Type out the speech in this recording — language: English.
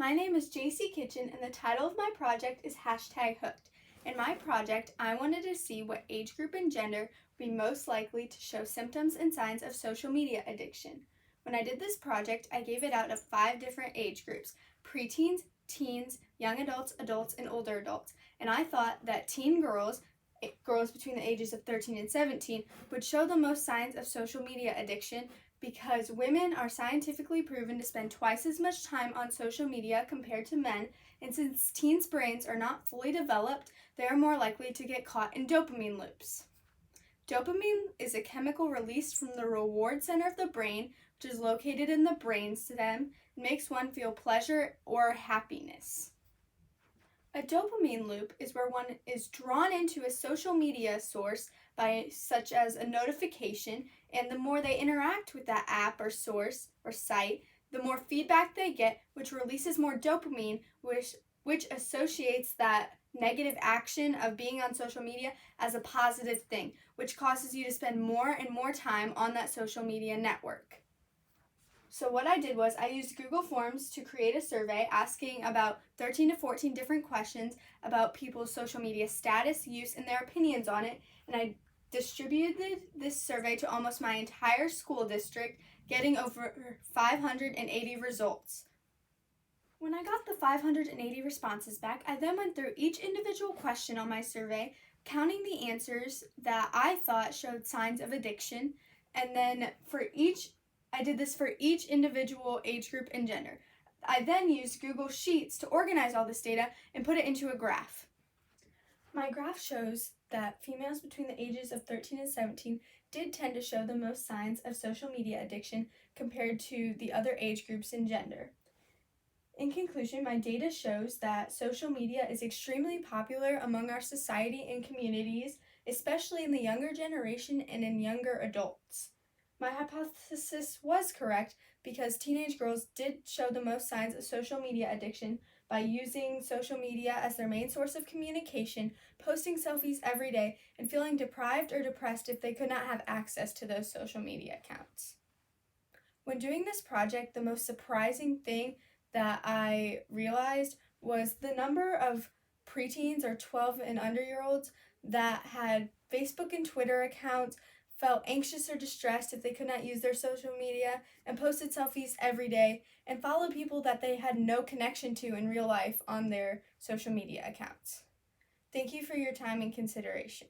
My name is Jayci Kitchen, and the title of my project is #Hooked. In my project, I wanted to see what age group and gender would be most likely to show symptoms and signs of social media addiction. When I did this project, I gave it out to 5 different age groups: preteens, teens, young adults, adults, and older adults. And I thought that teen girls, girls between the ages of 13 and 17, would show the most signs of social media addiction because women are scientifically proven to spend twice as much time on social media compared to men, and since teens' brains are not fully developed, they are more likely to get caught in dopamine loops. Dopamine is a chemical released from the reward center of the brain, which is located in the brainstem, and makes one feel pleasure or happiness. A dopamine loop is where one is drawn into a social media source such as a notification, and the more they interact with that app or source or site, the more feedback they get, which releases more dopamine, which associates that negative action of being on social media as a positive thing, which causes you to spend more and more time on that social media network. So what I did was I used Google Forms to create a survey asking about 13 to 14 different questions about people's social media status, use, and their opinions on it, and I distributed this survey to almost my entire school district, getting over 580 results. When I got the 580 responses back, I then went through each individual question on my survey, counting the answers that I thought showed signs of addiction, and then I did this for each individual age group and gender. I then used Google Sheets to organize all this data and put it into a graph. My graph shows that females between the ages of 13 and 17 did tend to show the most signs of social media addiction compared to the other age groups and gender. In conclusion, my data shows that social media is extremely popular among our society and communities, especially in the younger generation and in younger adults. My hypothesis was correct because teenage girls did show the most signs of social media addiction by using social media as their main source of communication, posting selfies every day, and feeling deprived or depressed if they could not have access to those social media accounts. When doing this project, the most surprising thing that I realized was the number of preteens or 12 and under-year-olds that had Facebook and Twitter accounts, felt anxious or distressed if they could not use their social media, and posted selfies every day, and followed people that they had no connection to in real life on their social media accounts. Thank you for your time and consideration.